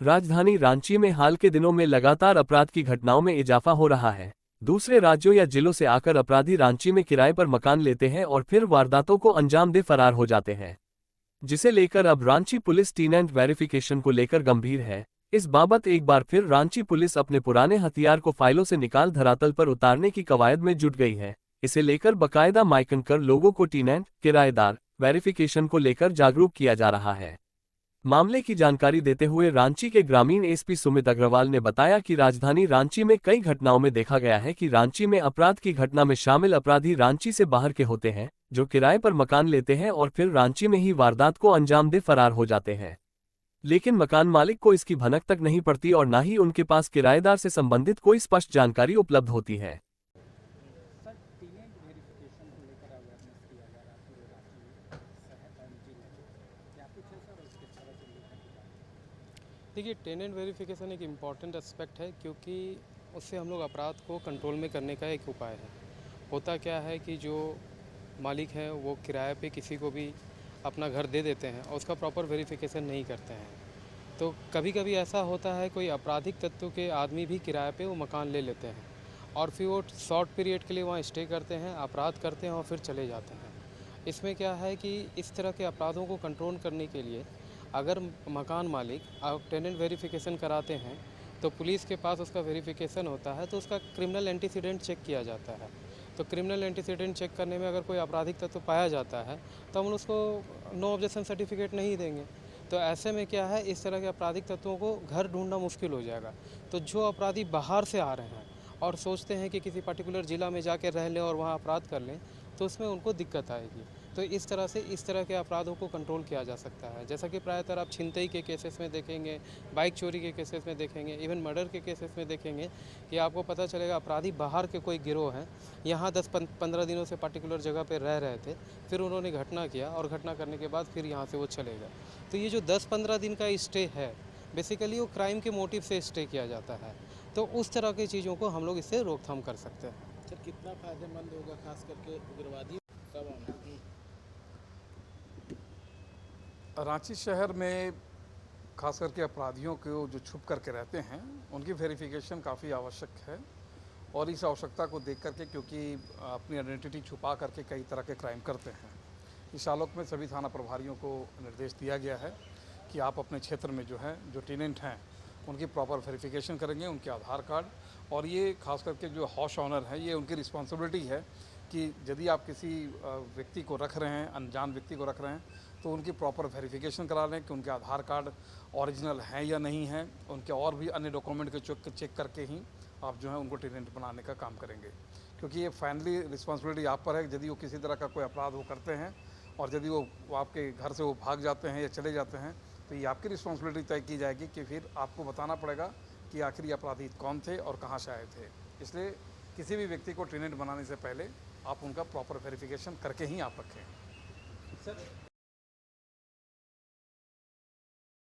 राजधानी रांची में हाल के दिनों में लगातार अपराध की घटनाओं में इजाफा हो रहा है। दूसरे राज्यों या जिलों से आकर अपराधी रांची में किराए पर मकान लेते हैं और फिर वारदातों को अंजाम दे फरार हो जाते हैं, जिसे लेकर अब रांची पुलिस टेनेंट वेरिफिकेशन को लेकर गंभीर है। इस बाबत एक बार फिर रांची पुलिस अपने पुराने हथियार को फाइलों से निकाल धरातल पर उतारने की कवायद में जुट गई है। इसे लेकर बकायदा माइकन कर लोगों को टेनेंट किराएदार वेरिफिकेशन को लेकर जागरूक किया जा रहा है। मामले की जानकारी देते हुए रांची के ग्रामीण एसपी सुमित अग्रवाल ने बताया कि राजधानी रांची में कई घटनाओं में देखा गया है कि रांची में अपराध की घटना में शामिल अपराधी रांची से बाहर के होते हैं, जो किराए पर मकान लेते हैं और फिर रांची में ही वारदात को अंजाम दे फरार हो जाते हैं। लेकिन मकान मालिक को इसकी भनक तक नहीं पड़ती और न ही उनके पास किराएदार से संबंधित कोई स्पष्ट जानकारी उपलब्ध होती है। सर, टीनेज वेरिफिकेशन को लेकर अवेयरनेस किया जा रहा है पूरे राज्य में, क्या कुछ है सर उसके तरह से लेकर? देखिए, टेनेंट वेरिफिकेशन एक इम्पॉर्टेंट एस्पेक्ट है, क्योंकि उससे हम लोग अपराध को कंट्रोल में करने का एक उपाय है। होता क्या है कि जो मालिक हैं वो किराए पे किसी को भी अपना घर दे देते हैं और उसका प्रॉपर वेरिफिकेशन नहीं करते हैं। तो कभी कभी ऐसा होता है, कोई आपराधिक तत्व के आदमी भी किराए पे वो मकान ले लेते हैं और फिर वो शॉर्ट पीरियड के लिए वहाँ स्टे करते हैं, अपराध करते हैं और फिर चले जाते हैं। इसमें क्या है कि इस तरह के अपराधों को कंट्रोल करने के लिए अगर मकान मालिक आप टेनेंट वेरिफिकेशन कराते हैं तो पुलिस के पास उसका वेरिफिकेशन होता है, तो उसका क्रिमिनल एंटीसीडेंट चेक किया जाता है। तो क्रिमिनल एंटीसीडेंट चेक करने में अगर कोई आपराधिक तत्व पाया जाता है तो हम उसको नो ऑब्जेक्शन सर्टिफिकेट नहीं देंगे। तो ऐसे में क्या है, इस तरह के आपराधिक तत्वों को घर ढूंढना मुश्किल हो जाएगा। तो जो अपराधी बाहर से आ रहे हैं और सोचते हैं कि किसी पर्टिकुलर ज़िला में जाकर रह लें और वहाँ अपराध कर लें, तो उसमें उनको दिक्कत आएगी। तो इस तरह से इस तरह के अपराधों को कंट्रोल किया जा सकता है। जैसा कि प्रायतर आप छिनतई के केसेस में देखेंगे, बाइक चोरी के केसेस में देखेंगे, इवन मर्डर के केसेस में देखेंगे कि आपको पता चलेगा अपराधी बाहर के कोई गिरोह हैं, यहाँ 10-15 दिनों से पर्टिकुलर जगह पर रह रहे थे, फिर उन्होंने घटना किया और घटना करने के बाद फिर यहाँ से वो चले गए। तो ये जो 10-15 दिन का स्टे है, बेसिकली वो क्राइम के मोटिव से स्टे किया जाता है। तो उस तरह की चीज़ों को हम लोग इससे रोकथाम कर सकते हैं। सर, कितना फ़ायदेमंद होगा खास करके उग्रवादी सब आना? रांची शहर में खास करके अपराधियों को जो छुप करके रहते हैं उनकी वेरिफिकेशन काफ़ी आवश्यक है। और इस आवश्यकता को देख करके, क्योंकि अपनी आइडेंटिटी छुपा करके कई तरह के क्राइम करते हैं, इस आलोक में सभी थाना प्रभारियों को निर्देश दिया गया है कि आप अपने क्षेत्र में जो है जो टेनेंट हैं उनकी प्रॉपर वेरिफिकेशन करेंगे, उनके आधार कार्ड। और ये खास करके जो हाउस ऑनर है, ये उनकी रिस्पॉन्सिबिलिटी है कि यदि आप किसी व्यक्ति को रख रहे हैं, अनजान व्यक्ति को रख रहे हैं, तो उनकी प्रॉपर वेरिफिकेशन करा लें कि उनके आधार कार्ड ओरिजिनल हैं या नहीं हैं। उनके और भी अन्य डॉक्यूमेंट के चेक करके ही आप जो है उनको टेनेंट बनाने का काम करेंगे, क्योंकि ये फाइनली रिस्पॉन्सिबिलिटी आप पर है। यदि वो किसी तरह का कोई अपराध वो करते हैं और यदि वो आपके घर से वो भाग जाते हैं या चले जाते हैं, तो ये आपकी रिस्पॉन्सिबिलिटी तय की जाएगी कि फिर आपको बताना पड़ेगा कि आखिर ये अपराधी कौन थे और कहाँ से आए थे। इसलिए किसी भी व्यक्ति को टेनेंट बनाने से पहले आप उनका प्रॉपर वेरिफिकेशन करके ही आप रखें। सर,